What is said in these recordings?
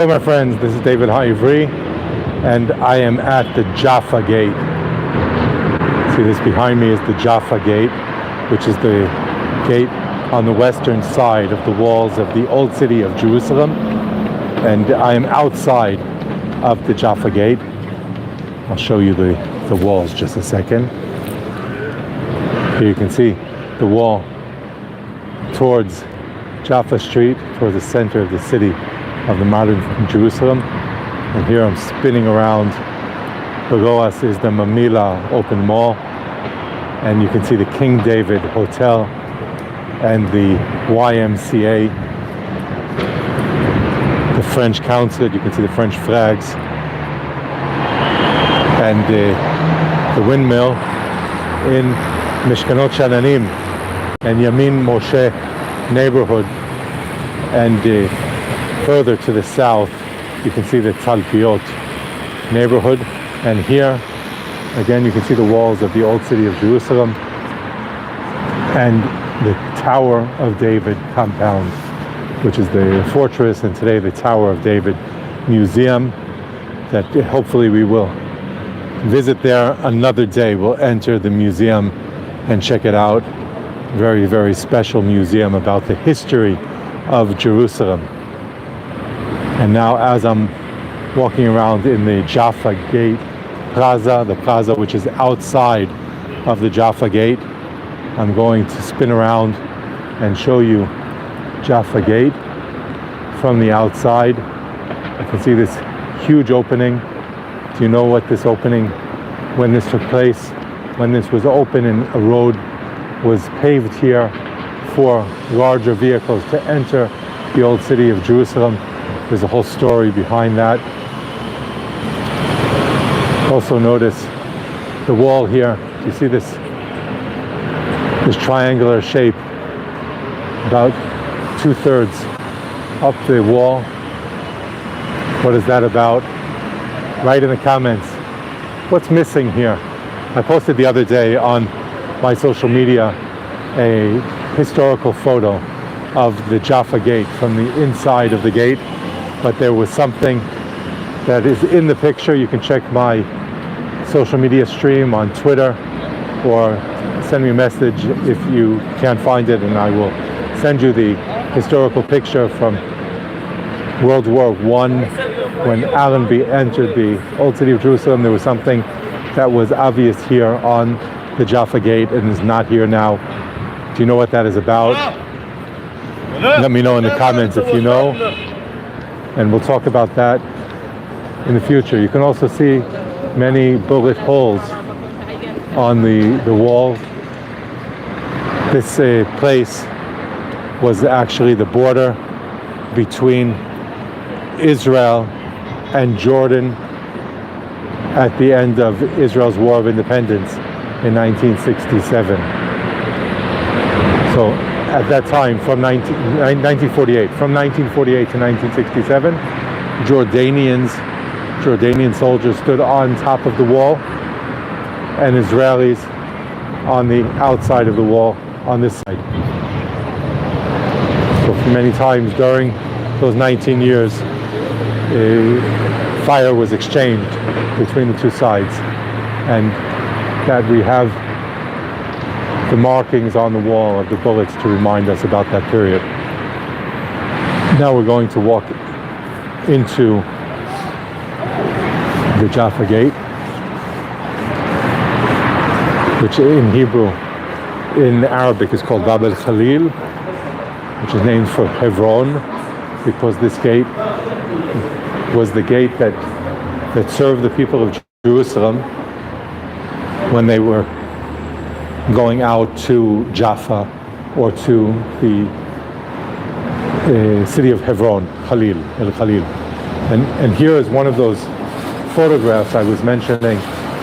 Hello my friends, this is David Ha'ivri and I am at the Jaffa Gate. See, this behind me is the Jaffa Gate, which is the gate on the western side of the walls of the old city of Jerusalem, and I am outside of the Jaffa Gate. I'll show you the walls just a second. Here you can see the wall towards Jaffa Street, towards the center of the city of the modern Jerusalem. And here I'm spinning around. Below us is the Mamila Open Mall, and you can see the King David Hotel and the YMCA, the French consulate. You can see the French flags and the windmill in Mishkanot Shananim and Yamin Moshe neighborhood. And further to the south, you can see the Talpiot neighborhood. And here, again, you can see the walls of the old city of Jerusalem and the Tower of David compound, which is the fortress, and today the Tower of David Museum, that hopefully we will visit there another day. We'll enter the museum and check it out. Very, very special museum about the history of Jerusalem. And now, as I'm walking around in the Jaffa Gate Plaza, the plaza which is outside of the Jaffa Gate, I'm going to spin around and show you Jaffa Gate from the outside. You can see this huge opening. Do you know what this opening, when this took place? When this was open and a road was paved here for larger vehicles to enter the old city of Jerusalem. There's a whole story behind that. Also notice the wall here. You see this triangular shape, about 2/3 up the wall. What is that about? Write in the comments. What's missing here? I posted the other day on my social media a historical photo of the Jaffa Gate from the inside of the gate, but there was something that is in the picture. You can check my social media stream on Twitter, or send me a message if you can't find it, and I will send you the historical picture from World War I. When Allenby entered the old city of Jerusalem, there was something that was obvious here on the Jaffa Gate and is not here now. Do you know what that is about? Let me know in the comments if you know, and we'll talk about that in the future. You can also see many bullet holes on the wall. This place was actually the border between Israel and Jordan at the end of Israel's War of Independence in 1967. So at that time, from 1948 to 1967, Jordanian soldiers stood on top of the wall, and Israelis on the outside of the wall on this side. So many times during those 19 years, fire was exchanged between the two sides, and that we have the markings on the wall of the bullets to remind us about that period. Now we're going to walk into the Jaffa Gate, which in Hebrew, in Arabic, is called Bab el-Khalil, which is named for Hebron, because this gate was the gate that served the people of Jerusalem when they were going out to Jaffa or to the city of Hebron, el-Khalil. And here is one of those photographs I was mentioning,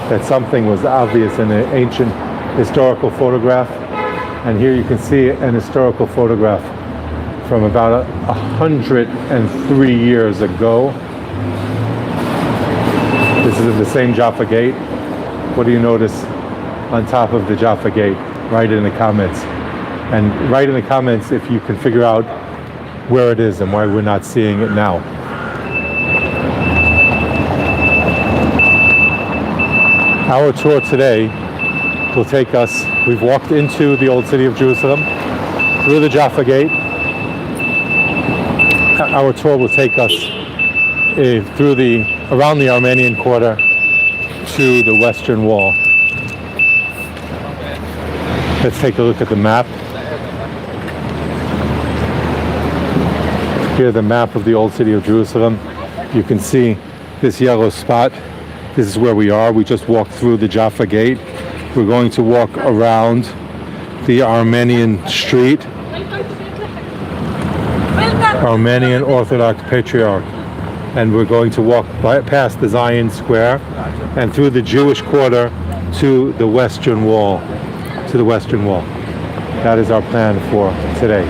that something was obvious in an ancient historical photograph. And here you can see an historical photograph from about 103 years ago. This is the same Jaffa Gate. What do you notice on top of the Jaffa Gate? Write it in the comments. And write in the comments if you can figure out where it is and why we're not seeing it now. Our tour today will take us, we've walked into the old city of Jerusalem, through the Jaffa Gate. Our tour will take us around the Armenian Quarter to the Western Wall. Let's take a look at the map. Here's the map of the old city of Jerusalem. You can see this yellow spot. This is where we are. We just walked through the Jaffa Gate. We're going to walk around the Armenian street, Armenian Orthodox Patriarch. And we're going to walk past the Zion Square and through the Jewish Quarter to the Western Wall. That is our plan for today.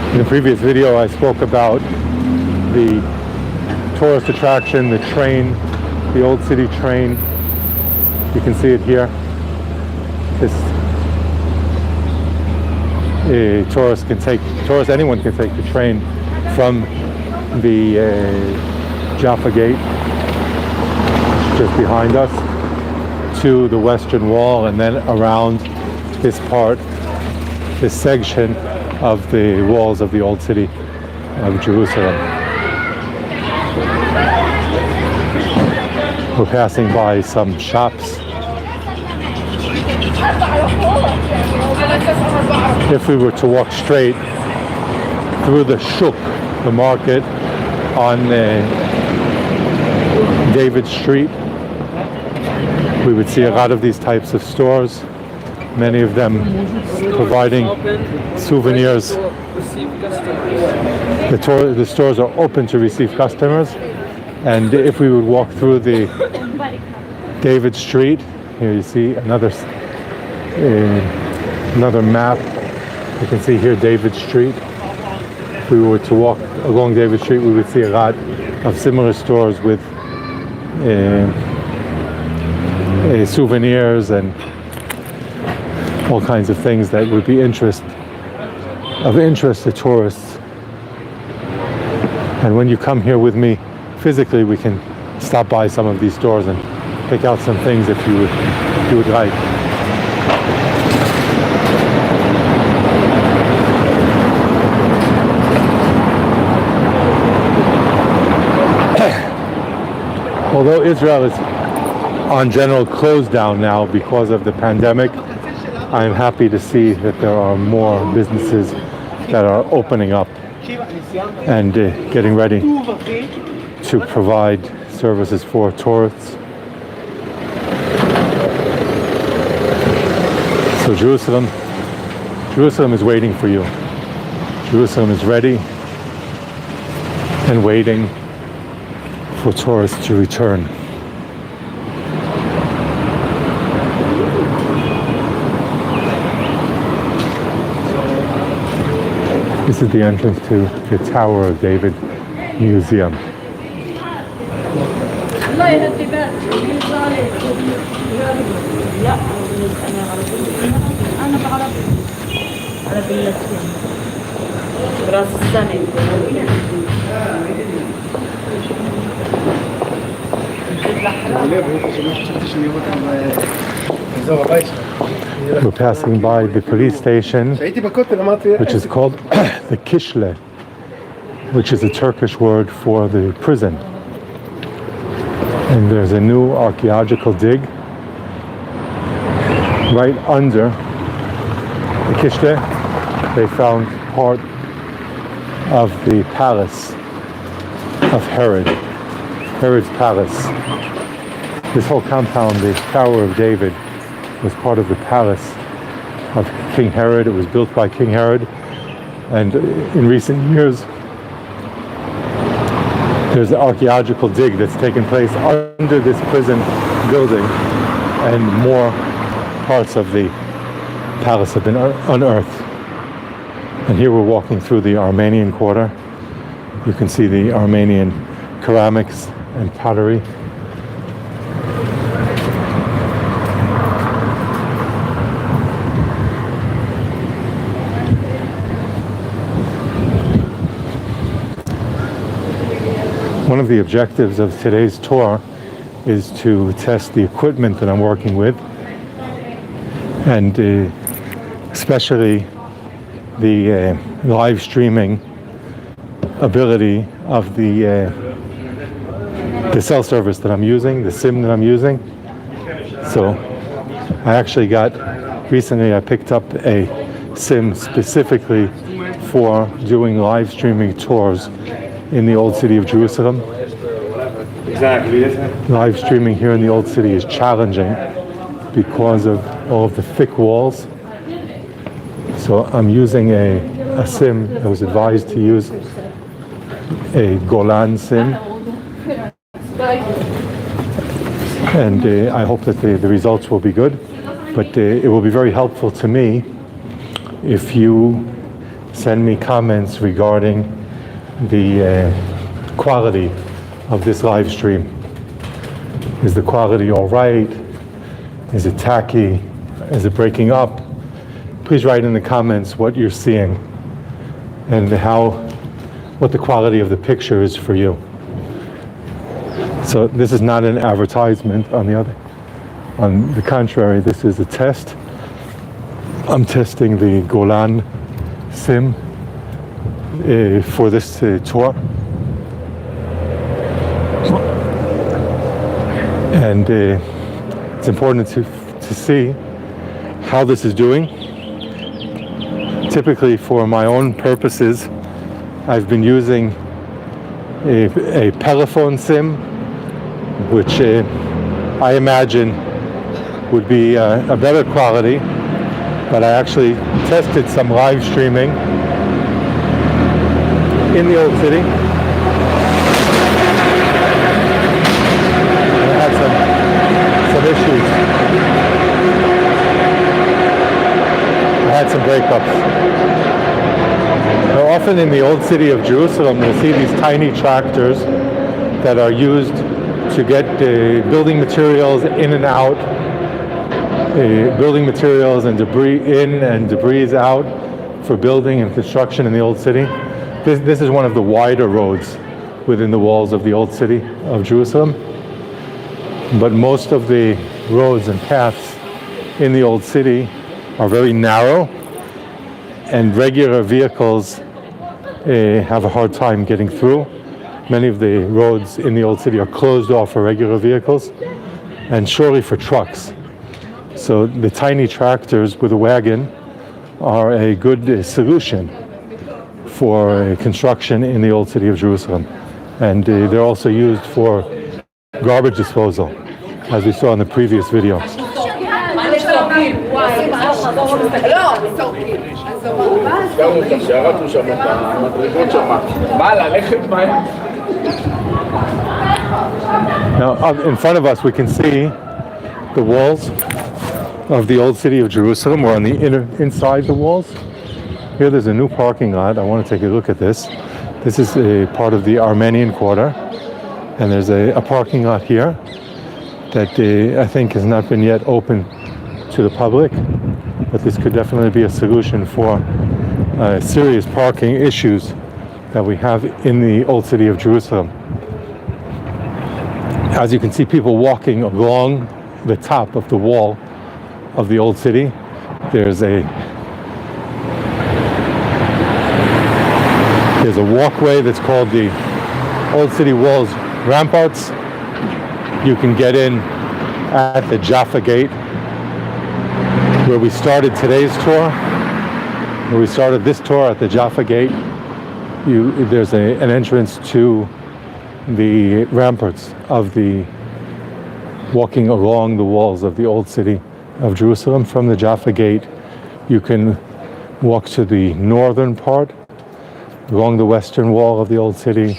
In the previous video, I spoke about the tourist attraction, the train, the old city train. You can see it here. Anyone can take the train from the Jaffa Gate, just behind us, to the Western Wall, and then around this section of the walls of the old city of Jerusalem. We're passing by some shops. If we were to walk straight through the shuk, the market on David Street, we would see a lot of these types of stores. Many of them providing souvenirs. The stores are open to receive customers. And if we would walk through the David Street, here you see another map. You can see here David Street. If we were to walk along David Street, we would see a lot of similar stores with souvenirs and all kinds of things that would be of interest to tourists. And when you come here with me physically, we can stop by some of these stores and pick out some things if you would like. Although Israel is on general close down now because of the pandemic, I am happy to see that there are more businesses that are opening up and getting ready to provide services for tourists. So Jerusalem is waiting for you. Jerusalem is ready and waiting for tourists to return. This is the entrance to the Tower of David Museum. We're passing by the police station, which is called the Kishle, which is a Turkish word for the prison. And there's a new archaeological dig right under the Kishle. They found part of the palace of Herod's palace. This whole compound, the Tower of David, was part of the palace of King Herod. It was built by King Herod, and in recent years there's an archaeological dig that's taken place under this prison building, and more parts of the palace have been unearthed. And here we're walking through the Armenian Quarter, You can see the Armenian ceramics and pottery. One of the objectives of today's tour is to test the equipment that I'm working with, and especially the live streaming ability of the cell service that I'm using, the SIM that I'm using. So recently I picked up a SIM specifically for doing live streaming tours in the Old City of Jerusalem. Live streaming here in the Old City is challenging because of all of the thick walls. So I'm using a SIM. I was advised to use a Golan SIM. And I hope that the results will be good. But it will be very helpful to me if you send me comments regarding the quality of this live stream. Is the quality all right? Is it tacky? Is it breaking up? Please write in the comments what you're seeing and what the quality of the picture is for you. So this is not an advertisement. On the contrary, this is a test. I'm testing the Golan SIM for this tour, and it's important to see how this is doing. Typically, for my own purposes, I've been using a Pelephone SIM, which I imagine would be a better quality, but I actually tested some live streaming in the Old City. And I had some issues. I had some breakups. Now, often in the Old City of Jerusalem, you'll see these tiny tractors that are used to get building materials in and out, building materials and debris in and debris out for building and construction in the Old City. This is one of the wider roads within the walls of the Old City of Jerusalem. But most of the roads and paths in the Old City are very narrow, and regular vehicles have a hard time getting through. Many of the roads in the Old City are closed off for regular vehicles and surely for trucks. So the tiny tractors with a wagon are a good solution for construction in the Old City of Jerusalem. And they're also used for garbage disposal, as we saw in the previous video. Now, in front of us, we can see the walls of the Old City of Jerusalem. We're on the inside the walls. Here there's a new parking lot. I want to take a look at this. This is a part of the Armenian Quarter, and there's a parking lot here that I think has not been yet open to the public, but this could definitely be a solution for serious parking issues that we have in the Old City of Jerusalem. As you can see, people walking along the top of the wall of the Old City. There's a walkway that's called the Old City Walls Ramparts. You can get in at the Jaffa Gate, where we started today's tour. Where we started this tour at the Jaffa Gate. There's an entrance to the ramparts of the walking along the walls of the Old City of Jerusalem. From the Jaffa Gate, you can walk to the northern part, along the western wall of the Old City,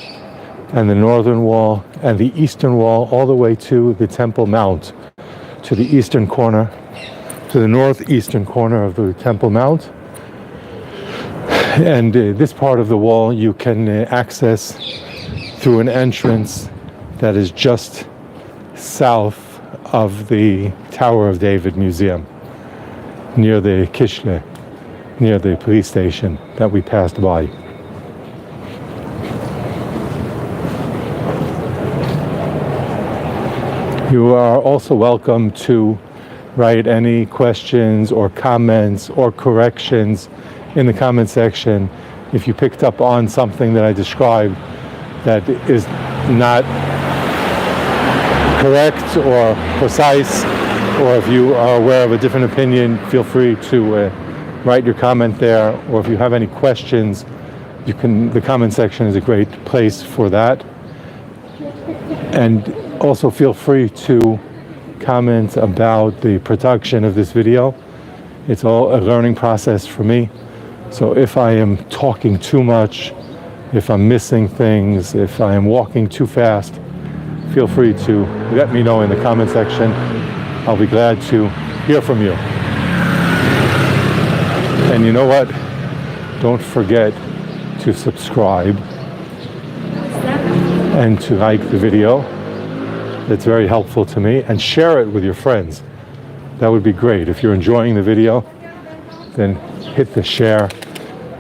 and the northern wall, and the eastern wall, all the way to the Temple Mount, to the eastern corner, to the northeastern corner of the Temple Mount. And this part of the wall you can access through an entrance that is just south of the Tower of David Museum, near the Kishle, near the police station that we passed by. You are also welcome to write any questions or comments or corrections in the comment section if you picked up on something that I described that is not correct or precise, or if you are aware of a different opinion, feel free to write your comment there, or if you have any questions, you can. The comment section is a great place for that. And also feel free to comment about the production of this video. It's all a learning process for me. So if I am talking too much, if I'm missing things, if I am walking too fast, feel free to let me know in the comment section. I'll be glad to hear from you. And you know what? Don't forget to subscribe and to like the video. It's very helpful to me. And share it with your friends. That would be great. If you're enjoying the video, then hit the share,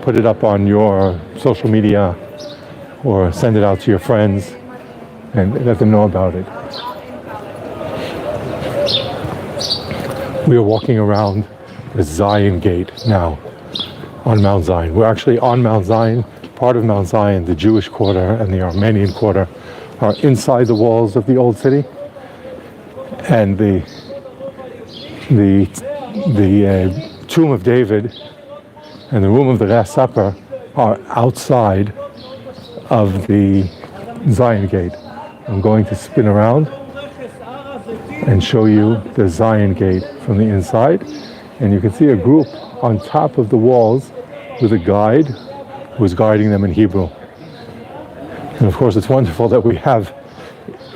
put it up on your social media, or send it out to your friends and let them know about it. We are walking around the Zion Gate now on Mount Zion. We're actually on Mount Zion, part of Mount Zion. The Jewish Quarter and the Armenian Quarter are inside the walls of the old city, and the Tomb of David and the Room of the Last Supper are outside of the Zion Gate. I'm going to spin around and show you the Zion Gate from the inside, and you can see a group on top of the walls with a guide who is guiding them in Hebrew. And of course, it's wonderful that we have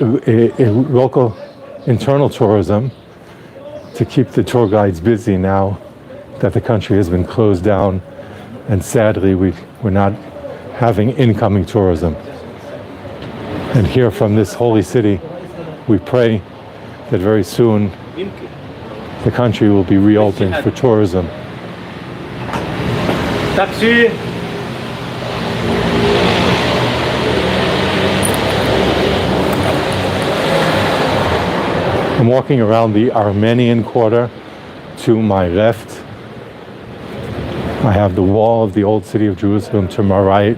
a local internal tourism to keep the tour guides busy now that the country has been closed down, and sadly we're not having incoming tourism. And here from this holy city, we pray that very soon the country will be reopened for tourism. Taxi! I'm walking around the Armenian Quarter. To my left, I have the wall of the old city of Jerusalem to my right.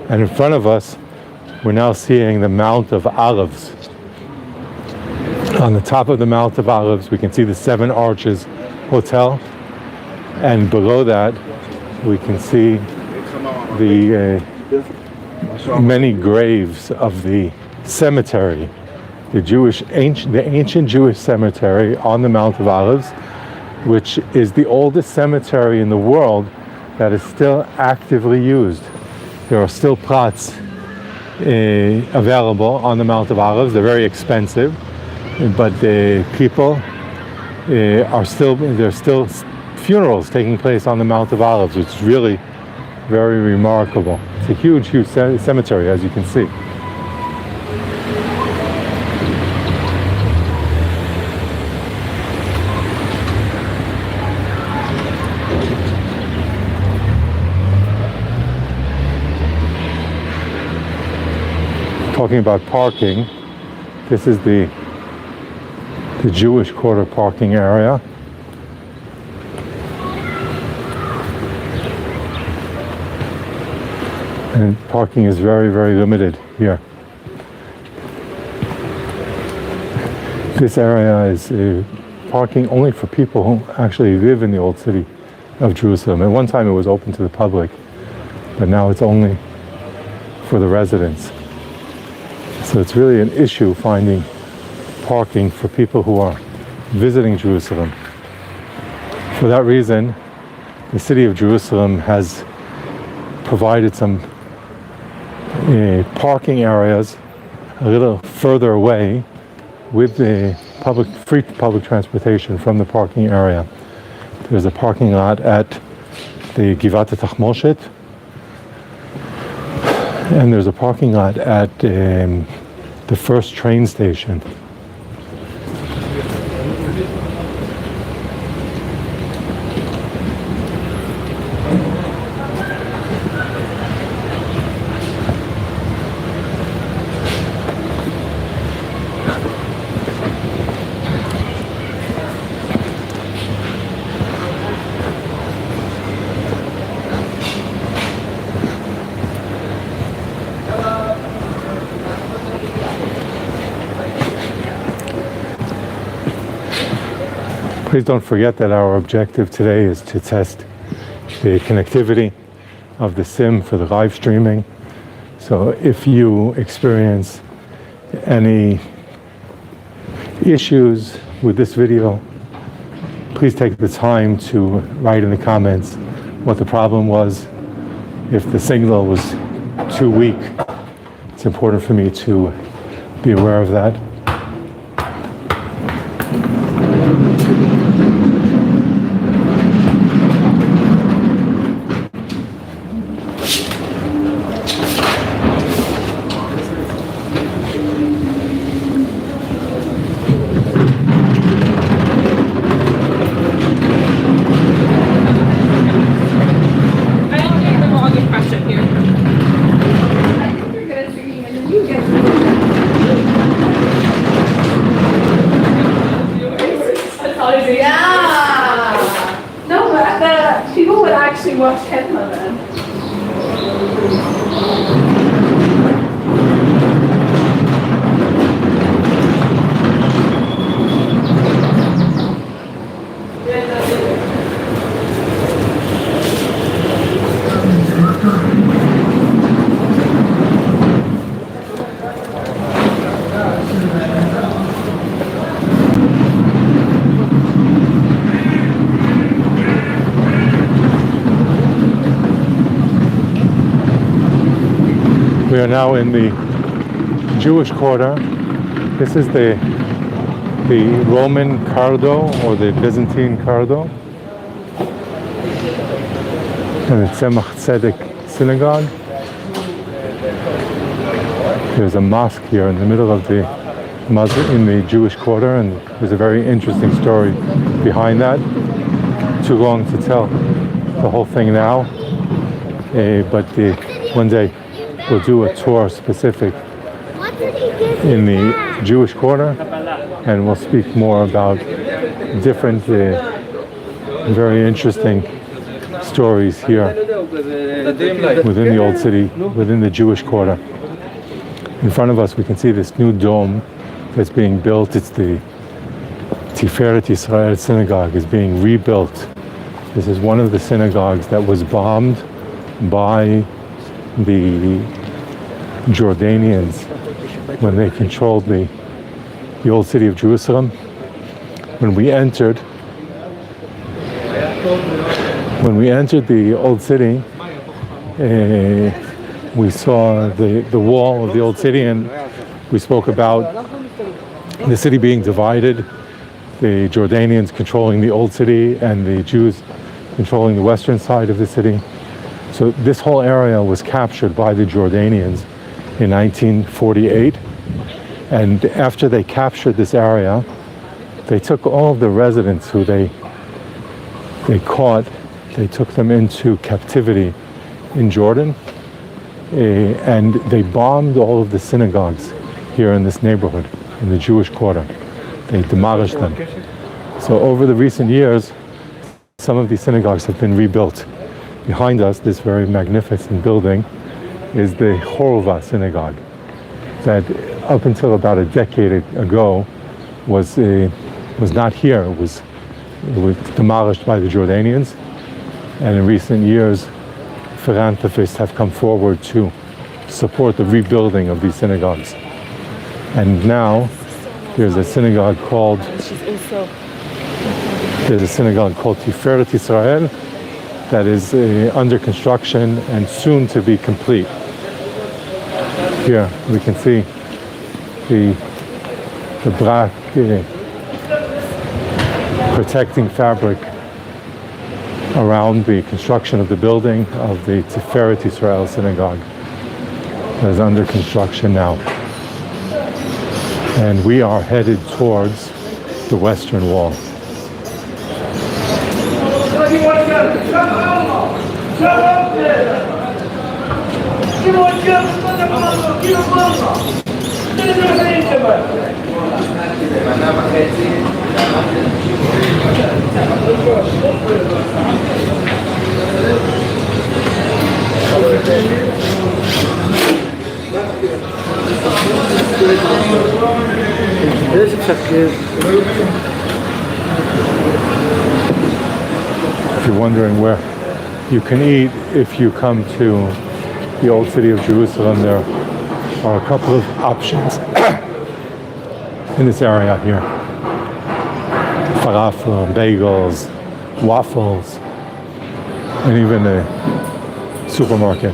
And in front of us, we're now seeing the Mount of Olives. On the top of the Mount of Olives, we can see the Seven Arches Hotel. And below that, we can see the many graves of the cemetery, the ancient Jewish cemetery on the Mount of Olives, which is the oldest cemetery in the world that is still actively used. There are still plots available on the Mount of Olives. They're very expensive, but the people there's still funerals taking place on the Mount of Olives, which is really very remarkable. It's a huge, huge cemetery, as you can see. Talking about parking, this is the Jewish Quarter parking area. And parking is very, very limited here. This area is parking only for people who actually live in the old city of Jerusalem. At one time it was open to the public, but now it's only for the residents. So it's really an issue finding parking for people who are visiting Jerusalem. For that reason, the city of Jerusalem has provided some parking areas a little further away with the free public transportation from the parking area. There's a parking lot at the Givat Tachmoshet, And there's a parking lot at the first train station. Please don't forget that our objective today is to test the connectivity of the sim for the live streaming. So if you experience any issues with this video, please take the time to write in the comments what the problem was. If the signal was too weak, it's important for me to be aware of that. We are now in the Jewish Quarter. This is the Roman corridor or the Byzantine corridor. And the Tifarity Synagogue. There's a mosque here in the middle of the in the Jewish Quarter, and there's a very interesting story behind that. Too long to tell the whole thing now, but one day we'll do a tour specific in the Jewish Quarter, and we'll speak more about different very interesting stories here within the old city, within the Jewish Quarter. In front of us we can see this new dome that's being built. It's the Tifarity Synagogue is being rebuilt. This is one of the synagogues that was bombed by the Jordanians when they controlled the old city of Jerusalem. When we entered the old city, we saw the wall of the old city, and we spoke about the city being divided, the Jordanians controlling the old city and the Jews controlling the western side of the city. So this whole area was captured by the Jordanians in 1948, and after they captured this area, they took all of the residents who they caught, they took them into captivity in Jordan, and they bombed all of the synagogues here in this neighborhood, in the Jewish Quarter. They demolished them. So over the recent years, some of these synagogues have been rebuilt. Behind us, this very magnificent building is the Horova Synagogue that up until about a decade ago was not here. It was demolished by the Jordanians, and in recent years philanthropists have come forward to support the rebuilding of these synagogues. And now there's a synagogue called Tifarity Synagogue that is under construction and soon to be complete. Here we can see the black protecting fabric around the construction of the building of the Tifarity Synagogue. that is under construction now. And we are headed towards the Western Wall. If you're wondering where you can eat if you come to the old city of Jerusalem, there are a couple of options in this area here. Falafel, bagels, waffles, and even a supermarket.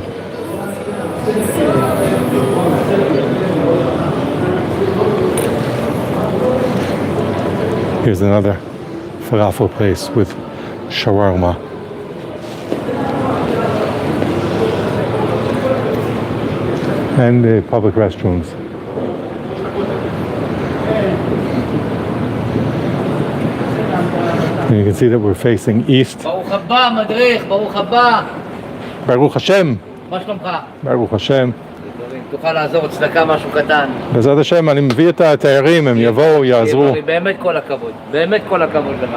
Here's another falafel place with shawarma. And the public restrooms. And you can see that we're facing east. Baruch haba, מדריך, ברוך הבא. Baruch Hashem. מה שלומך? Baruch Hashem. תוכל לעזור צדקה משהו קטן. בעזרת השם, אני מביא את התיירים, הם יבואו, יעזרו. באמת כל הכבוד, באמת כל הכבוד לך.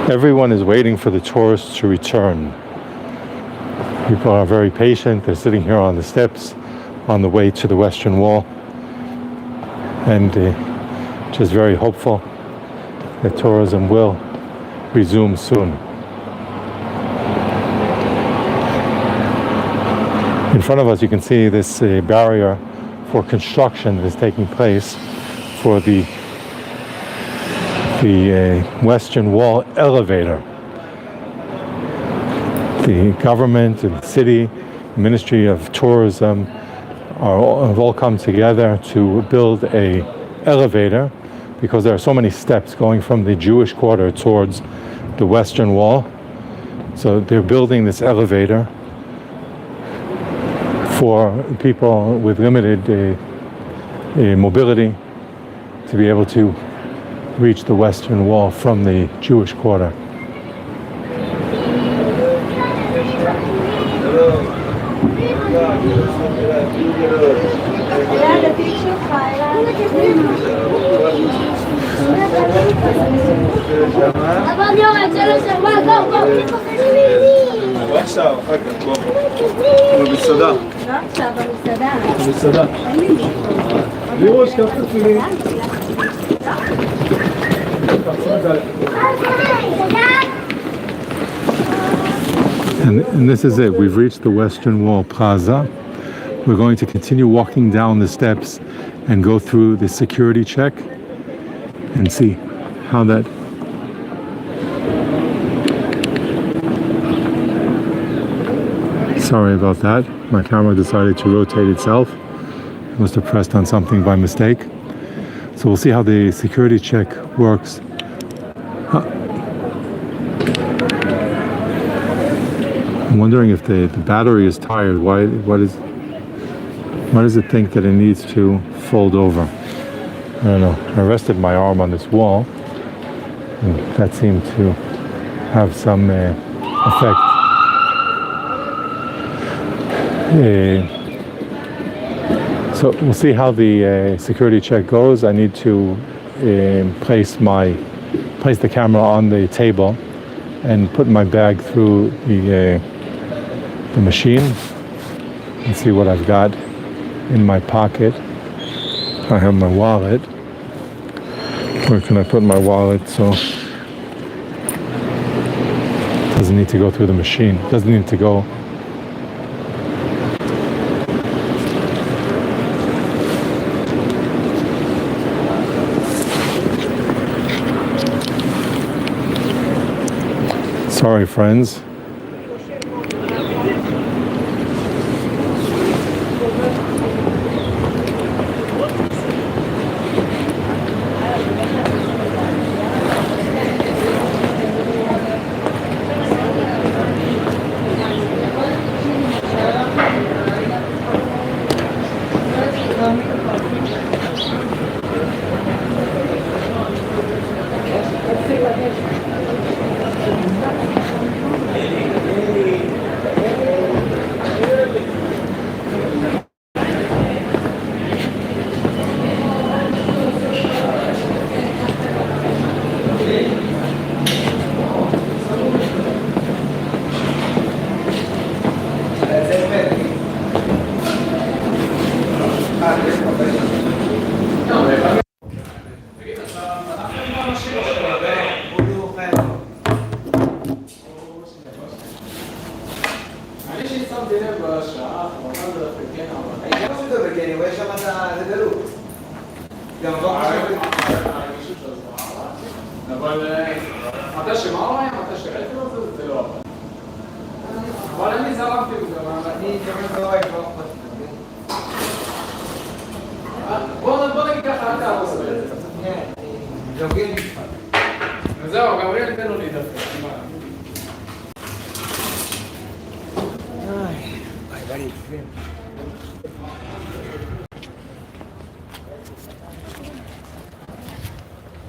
Everyone is waiting for the tourists to return. People are very patient. They're sitting here on the steps on the way to the Western Wall, and just very hopeful that tourism will resume soon. In front of us you can see this barrier for construction that is taking place for the Western Wall elevator. The government and the city, Ministry of Tourism have all come together to build a elevator because there are so many steps going from the Jewish quarter towards the Western Wall. So they're building this elevator for people with limited mobility to be able to reach the Western Wall from the Jewish quarter. And this is it. We've reached the Western Wall Plaza. We're going to continue walking down the steps and go through the security check and see how that sorry about that. My camera decided to rotate itself. I must have pressed on something by mistake. So we'll see how the security check works. I'm wondering if the battery is tired. Why does it think that it needs to fold over? I don't know. I rested my arm on this wall, and that seemed to have some effect. So we'll see how the security check goes. I need to place the camera on the table and put my bag through the machine and see what I've got in my pocket. I have my wallet. Where can I put my wallet so it doesn't need to go through the machine? It doesn't need to go. Sorry, friends. שמתי לב בשעה האחרונה זה כן, אבל אני גם שזה בגן, אני רואה שם את הגלות. גם לא הרגישות של הזמן, אבל מתי שמר להם, מתי שראיתי לו זה לא עבד. אבל אני זרמתי בזה, אני כמובן לא רואה כבר בוא נגיד ככה, אל תהרוס בזה. כן, ג'וגל משפט. וזהו, גבריאל תן לו להידפק.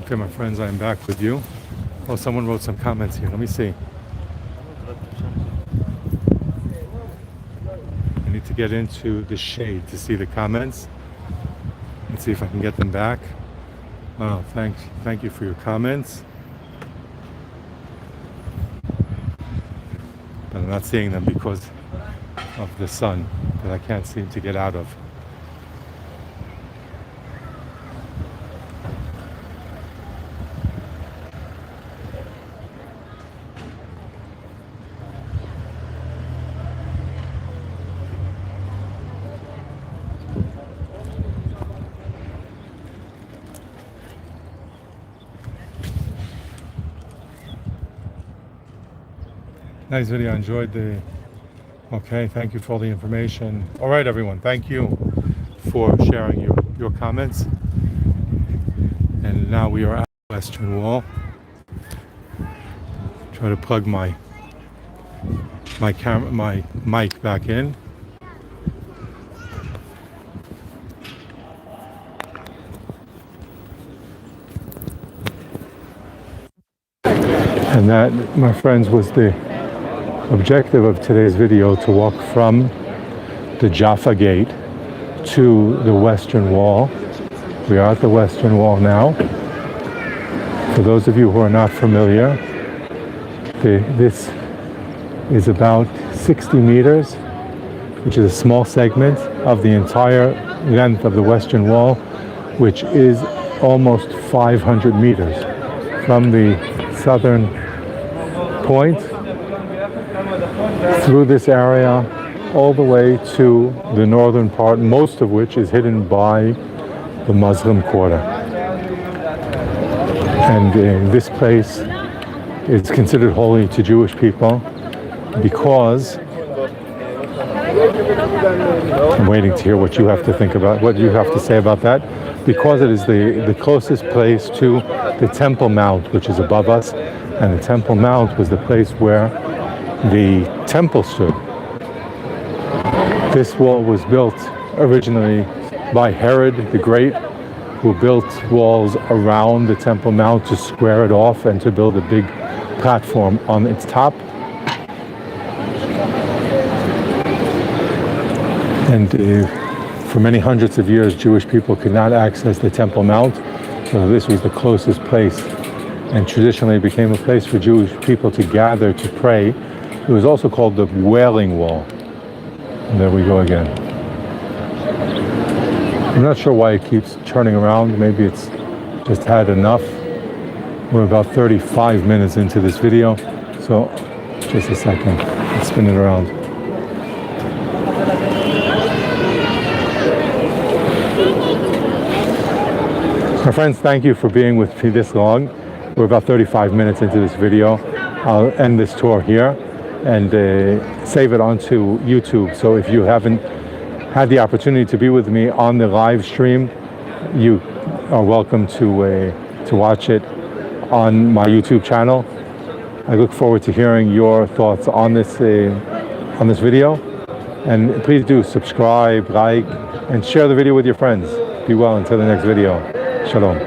Okay, my friends, I'm back with you. Oh, someone wrote some comments here. Let me see. I need to get into the shade to see the comments. Let's see if I can get them back. Oh, thank you for your comments. But I'm not seeing them because of the sun that I can't seem to get out of. Nice video, I enjoyed the... Okay, thank you for all the information. All right, everyone, thank you for sharing your comments. And now we are at the Western Wall. Try to plug my mic back in. And that, my friends, was the objective of today's video, to walk from the Jaffa Gate to the Western Wall. We are at the Western Wall now. For those of you who are not familiar, this is about 60 meters, which is a small segment of the entire length of the Western Wall, which is almost 500 meters from the southern point through this area all the way to the northern part, most of which is hidden by the Muslim Quarter. And this place is considered holy to Jewish people because... I'm waiting to hear what you have to think about, what you have to say about that, because it is the closest place to the Temple Mount, which is above us, and the Temple Mount was the place where the temple stood. This wall was built originally by Herod the Great, who built walls around the Temple Mount to square it off and to build a big platform on its top. And for many hundreds of years, Jewish people could not access the Temple Mount, so this was the closest place, and traditionally became a place for Jewish people to gather to pray. It was also called the Wailing Wall. And there we go again. I'm not sure why it keeps turning around. Maybe it's just had enough. We're about 35 minutes into this video, so just a second. Let's spin it around. My friends, thank you for being with me this long. We're about 35 minutes into this video. I'll end this tour here and save it onto YouTube. So if you haven't had the opportunity to be with me on the live stream, you are welcome to watch it on my YouTube channel. I look forward to hearing your thoughts on this video. And please do subscribe, like, and share the video with your friends. Be well until the next video. Shalom.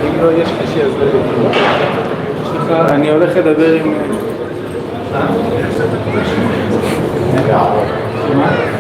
אם לא יש קשה, אז אני הולך לדבר עם... מה?